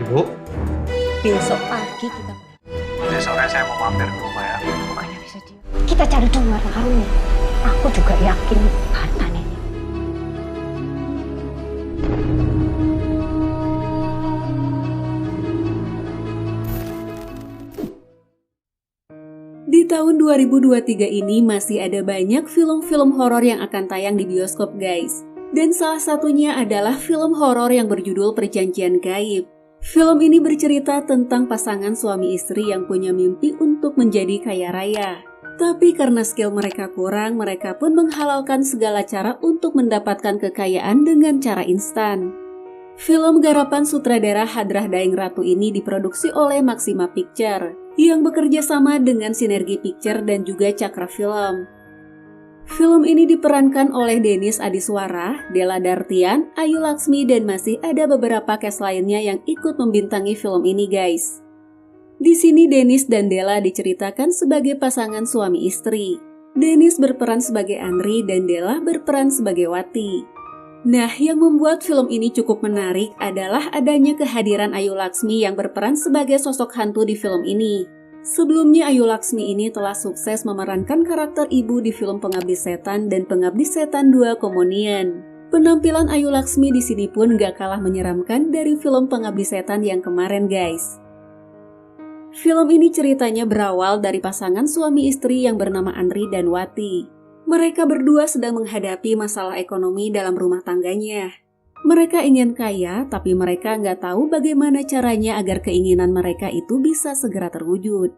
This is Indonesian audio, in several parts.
Bu, Besok pagi kita nanti sore saya mau mampir ke rumah ya. pokoknya bisa di. Kita cari dong warna karungnya. Aku juga yakin Batan ini. Di tahun 2023 ini masih ada banyak film-film horor yang akan tayang di bioskop guys. Dan salah satunya adalah film horor yang berjudul Perjanjian Gaib. Film ini bercerita tentang pasangan suami istri yang punya mimpi untuk menjadi kaya raya. Tapi karena skill mereka kurang, mereka pun menghalalkan segala cara untuk mendapatkan kekayaan dengan cara instan. Film garapan sutradara Hadrah Daeng Ratu ini diproduksi oleh Maxima Picture yang bekerja sama dengan Sinergi Picture dan juga Cakra Film. Film ini diperankan oleh Denis Adiswara, Della Dartian, Ayu Laksmi, dan masih ada beberapa cast lainnya yang ikut membintangi film ini guys. Di sini Denis dan Della diceritakan sebagai pasangan suami istri. Denis berperan sebagai Andri dan Della berperan sebagai Wati. Nah, yang membuat film ini cukup menarik adalah adanya kehadiran Ayu Laksmi yang berperan sebagai sosok hantu di film ini. Sebelumnya Ayu Laksmi ini telah sukses memerankan karakter ibu di film Pengabdi Setan dan Pengabdi Setan 2 Komonian. Penampilan Ayu Laksmi di sini pun gak kalah menyeramkan dari film Pengabdi Setan yang kemarin guys. Film ini ceritanya berawal dari pasangan suami istri yang bernama Andri dan Wati. Mereka berdua sedang menghadapi masalah ekonomi dalam rumah tangganya. Mereka ingin kaya, tapi mereka nggak tahu bagaimana caranya agar keinginan mereka itu bisa segera terwujud.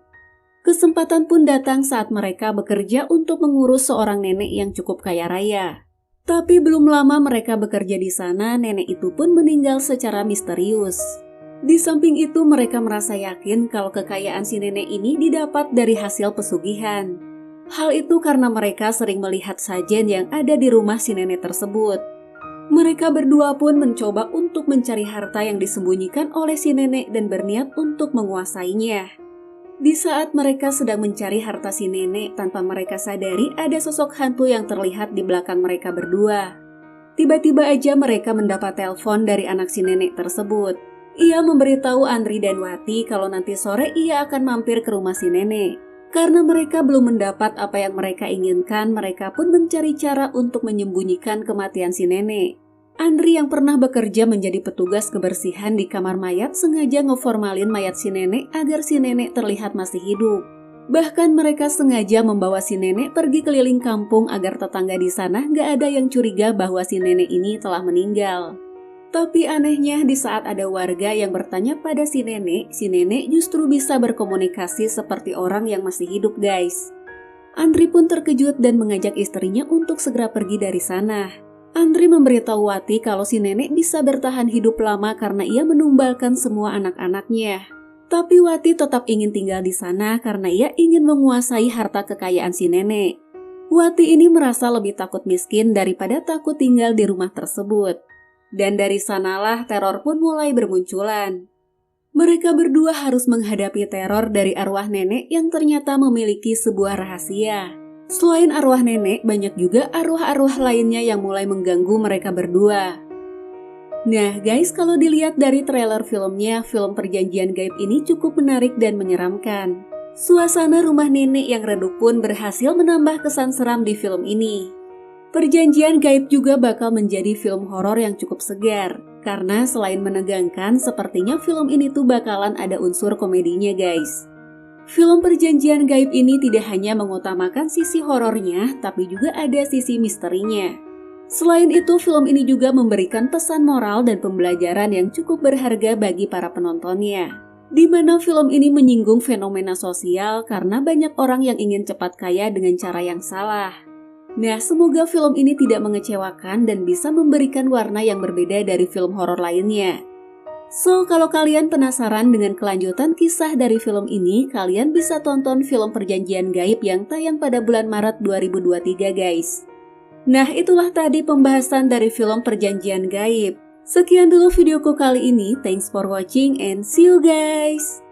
Kesempatan pun datang saat mereka bekerja untuk mengurus seorang nenek yang cukup kaya raya. Tapi belum lama mereka bekerja di sana, nenek itu pun meninggal secara misterius. Di samping itu mereka merasa yakin kalau kekayaan si nenek ini didapat dari hasil pesugihan. Hal itu karena mereka sering melihat sajen yang ada di rumah si nenek tersebut. Mereka berdua pun mencoba untuk mencari harta yang disembunyikan oleh si nenek dan berniat untuk menguasainya. Di saat mereka sedang mencari harta si nenek, tanpa mereka sadari ada sosok hantu yang terlihat di belakang mereka berdua. Tiba-tiba aja mereka mendapat telepon dari anak si nenek tersebut. Ia memberitahu Andri dan Wati kalau nanti sore ia akan mampir ke rumah si nenek. Karena mereka belum mendapat apa yang mereka inginkan, mereka pun mencari cara untuk menyembunyikan kematian si nenek. Andri yang pernah bekerja menjadi petugas kebersihan di kamar mayat sengaja ngeformalin mayat si nenek agar si nenek terlihat masih hidup. Bahkan mereka sengaja membawa si nenek pergi keliling kampung agar tetangga di sana gak ada yang curiga bahwa si nenek ini telah meninggal. Tapi anehnya di saat ada warga yang bertanya pada si nenek justru bisa berkomunikasi seperti orang yang masih hidup guys. Andri pun terkejut dan mengajak istrinya untuk segera pergi dari sana. Andri memberitahu Wati kalau si nenek bisa bertahan hidup lama karena ia menumbalkan semua anak-anaknya. Tapi Wati tetap ingin tinggal di sana karena ia ingin menguasai harta kekayaan si nenek. Wati ini merasa lebih takut miskin daripada takut tinggal di rumah tersebut. Dan dari sanalah teror pun mulai bermunculan. Mereka berdua harus menghadapi teror dari arwah nenek yang ternyata memiliki sebuah rahasia. Selain arwah nenek, banyak juga arwah-arwah lainnya yang mulai mengganggu mereka berdua. Nah guys, kalau dilihat dari trailer filmnya, film Perjanjian Gaib ini cukup menarik dan menyeramkan. Suasana rumah nenek yang redup pun berhasil menambah kesan seram di film ini. Perjanjian Gaib juga bakal menjadi film horor yang cukup segar, karena selain menegangkan, sepertinya film ini tuh bakalan ada unsur komedinya guys. Film Perjanjian Gaib ini tidak hanya mengutamakan sisi horornya, tapi juga ada sisi misterinya. Selain itu, film ini juga memberikan pesan moral dan pembelajaran yang cukup berharga bagi para penontonnya. Di mana film ini menyinggung fenomena sosial karena banyak orang yang ingin cepat kaya dengan cara yang salah. Nah, semoga film ini tidak mengecewakan dan bisa memberikan warna yang berbeda dari film horor lainnya. So, kalau kalian penasaran dengan kelanjutan kisah dari film ini, kalian bisa tonton film Perjanjian Gaib yang tayang pada bulan Maret 2023 guys. Nah, itulah tadi pembahasan dari film Perjanjian Gaib. Sekian dulu videoku kali ini, thanks for watching and see you guys!